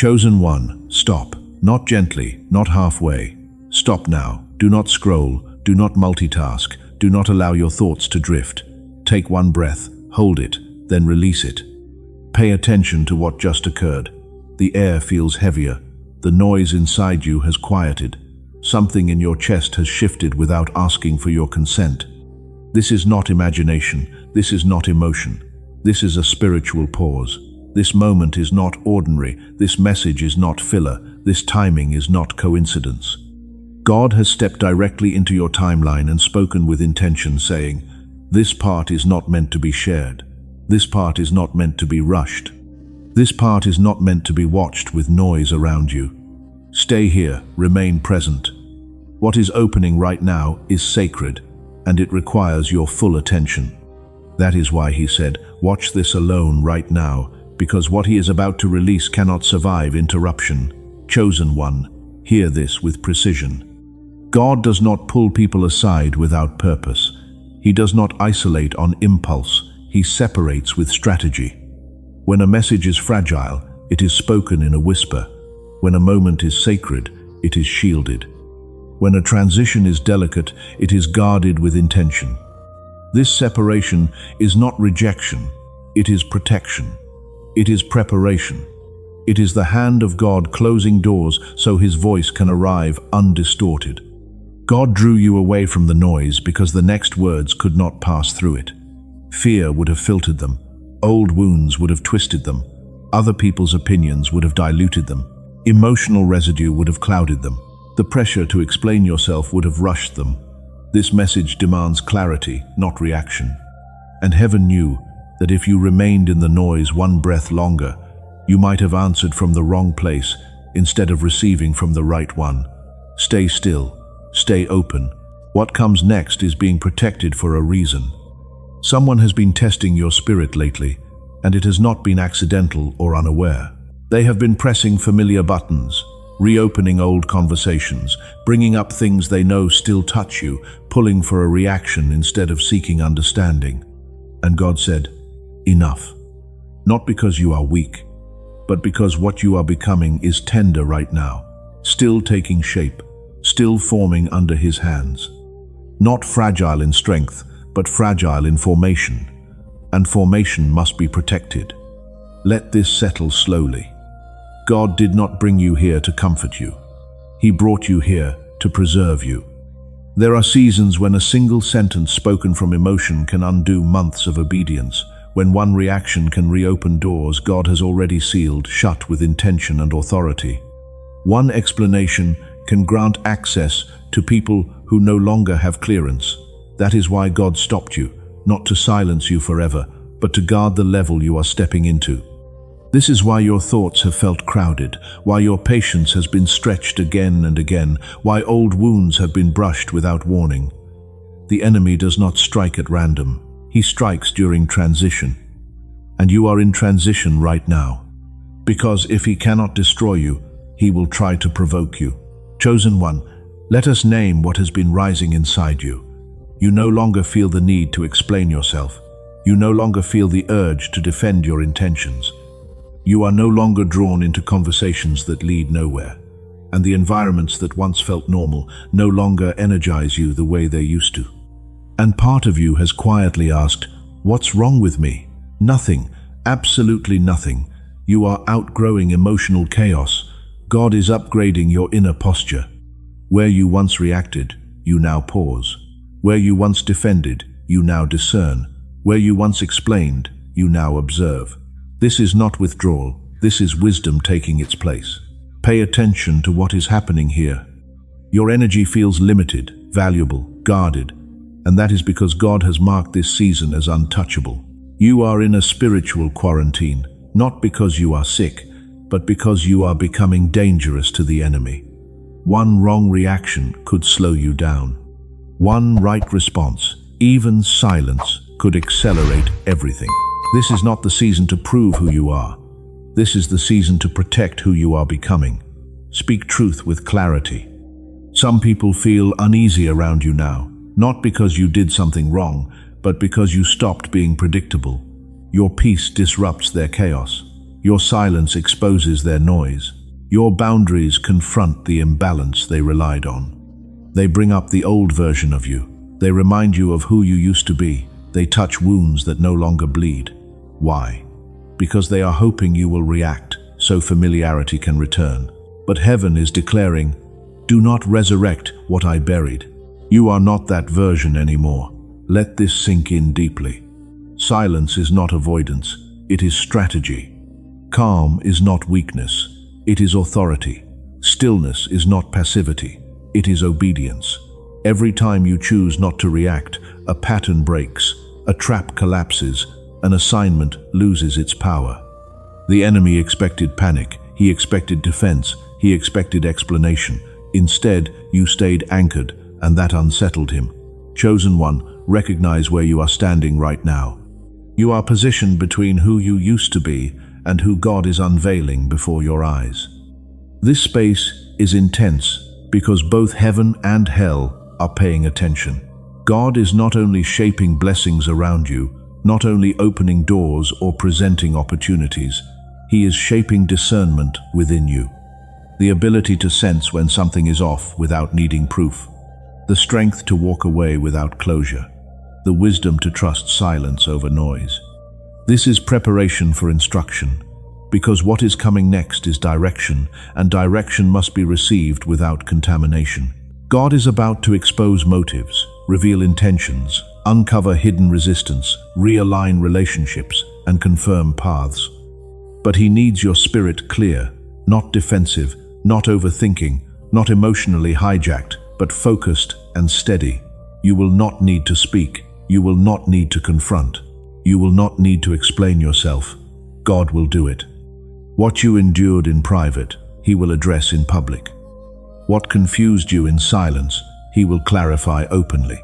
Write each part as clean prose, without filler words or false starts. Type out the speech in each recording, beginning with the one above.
Chosen one, stop. Not gently, not halfway. Stop now. Do not scroll. Do not multitask. Do not allow your thoughts to drift. Take one breath, hold it, then release it. Pay attention to what just occurred. The air feels heavier. The noise inside you has quieted. Something in your chest has shifted without asking for your consent. This is not imagination. This is not emotion. This is a spiritual pause. This moment is not ordinary. This message is not filler. This timing is not coincidence. God has stepped directly into your timeline and spoken with intention, saying, "This part is not meant to be shared. This part is not meant to be rushed. This part is not meant to be watched with noise around you. Stay here, remain present. What is opening right now is sacred, and it requires your full attention." That is why he said, "Watch this alone right now, because what he is about to release cannot survive interruption." Chosen one, hear this with precision. God does not pull people aside without purpose. He does not isolate on impulse. He separates with strategy. When a message is fragile, it is spoken in a whisper. When a moment is sacred, it is shielded. When a transition is delicate, it is guarded with intention. This separation is not rejection. It is protection. It is preparation. It is the hand of God closing doors so his voice can arrive undistorted. God drew you away from the noise because the next words could not pass through it. Fear would have filtered them. Old wounds would have twisted them. Other people's opinions would have diluted them. Emotional residue would have clouded them. The pressure to explain yourself would have rushed them. This message demands clarity, not reaction. And heaven knew that if you remained in the noise one breath longer, you might have answered from the wrong place instead of receiving from the right one. Stay still. Stay open. What comes next is being protected for a reason. Someone has been testing your spirit lately, and it has not been accidental or unaware. They have been pressing familiar buttons, reopening old conversations, bringing up things they know still touch you, pulling for a reaction instead of seeking understanding. And God said, "Enough." Not because you are weak, but because what you are becoming is tender right now, still taking shape, still forming under his hands. Not fragile in strength, but fragile in formation. And formation must be protected. Let this settle slowly. God did not bring you here to comfort you. He brought you here to preserve you. There are seasons when a single sentence spoken from emotion can undo months of obedience. When one reaction can reopen doors God has already sealed shut with intention and authority. One explanation can grant access to people who no longer have clearance. That is why God stopped you, not to silence you forever, but to guard the level you are stepping into. This is why your thoughts have felt crowded, why your patience has been stretched again and again, why old wounds have been brushed without warning. The enemy does not strike at random. He strikes during transition. And you are in transition right now. Because if he cannot destroy you, he will try to provoke you. Chosen one, let us name what has been rising inside you. You no longer feel the need to explain yourself. You no longer feel the urge to defend your intentions. You are no longer drawn into conversations that lead nowhere. And the environments that once felt normal no longer energize you the way they used to. And part of you has quietly asked, "What's wrong with me?" Nothing, absolutely nothing. You are outgrowing emotional chaos. God is upgrading your inner posture. Where you once reacted, you now pause. Where you once defended, you now discern. Where you once explained, you now observe. This is not withdrawal. This is wisdom taking its place. Pay attention to what is happening here. Your energy feels limited, valuable, guarded, and that is because God has marked this season as untouchable. You are in a spiritual quarantine, not because you are sick, but because you are becoming dangerous to the enemy. One wrong reaction could slow you down. One right response, even silence, could accelerate everything. This is not the season to prove who you are. This is the season to protect who you are becoming. Speak truth with clarity. Some people feel uneasy around you now, not because you did something wrong, but because you stopped being predictable. Your peace disrupts their chaos. Your silence exposes their noise. Your boundaries confront the imbalance they relied on. They bring up the old version of you. They remind you of who you used to be. They touch wounds that no longer bleed. Why? Because they are hoping you will react, so familiarity can return. But heaven is declaring, "Do not resurrect what I buried. You are not that version anymore." Let this sink in deeply. Silence is not avoidance, it is strategy. Calm is not weakness, it is authority. Stillness is not passivity, it is obedience. Every time you choose not to react, a pattern breaks, a trap collapses, an assignment loses its power. The enemy expected panic, he expected defense, he expected explanation. Instead, you stayed anchored, and that unsettled him. Chosen one, recognize where you are standing right now. You are positioned between who you used to be and who God is unveiling before your eyes. This space is intense because both heaven and hell are paying attention. God is not only shaping blessings around you, not only opening doors or presenting opportunities, He is shaping discernment within you. The ability to sense when something is off without needing proof. The strength to walk away without closure. The wisdom to trust silence over noise. This is preparation for instruction, because what is coming next is direction, and direction must be received without contamination. God is about to expose motives, reveal intentions, uncover hidden resistance, realign relationships, and confirm paths. But He needs your spirit clear, not defensive, not overthinking, not emotionally hijacked, but focused and steady. You will not need to speak. You will not need to confront. You will not need to explain yourself. God will do it. What you endured in private, He will address in public. What confused you in silence, He will clarify openly.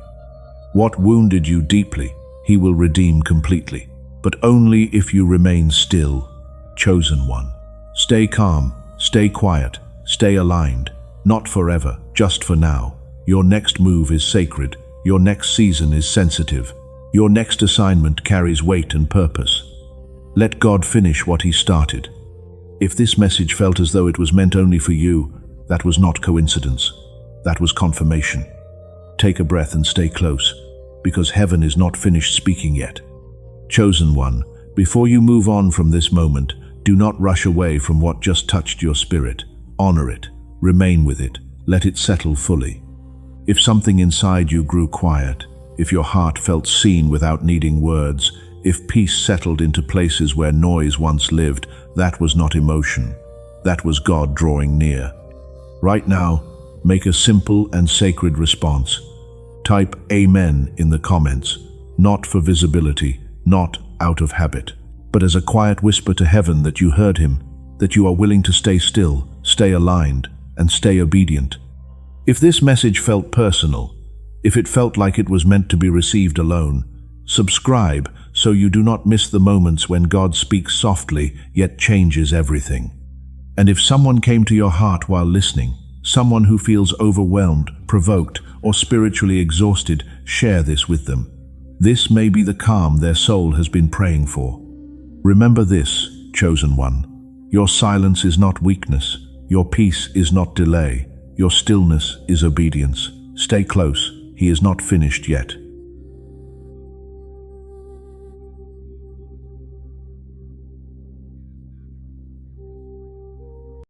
What wounded you deeply, He will redeem completely. But only if you remain still, chosen one. Stay calm, stay quiet, stay aligned. Not forever, just for now. Your next move is sacred. Your next season is sensitive. Your next assignment carries weight and purpose. Let God finish what He started. If this message felt as though it was meant only for you, that was not coincidence. That was confirmation. Take a breath and stay close, because heaven is not finished speaking yet. Chosen one, before you move on from this moment, do not rush away from what just touched your spirit. Honor it. Remain with it. Let it settle fully. If something inside you grew quiet, if your heart felt seen without needing words, if peace settled into places where noise once lived, that was not emotion. That was God drawing near. Right now, make a simple and sacred response. Type Amen in the comments, not for visibility, not out of habit, but as a quiet whisper to heaven that you heard Him, that you are willing to stay still, stay aligned, and stay obedient. If this message felt personal, if it felt like it was meant to be received alone, subscribe so you do not miss the moments when God speaks softly yet changes everything. And if someone came to your heart while listening, someone who feels overwhelmed, provoked, or spiritually exhausted, share this with them. This may be the calm their soul has been praying for. Remember this, chosen one. Your silence is not weakness. Your peace is not delay. Your stillness is obedience. Stay close. He is not finished yet.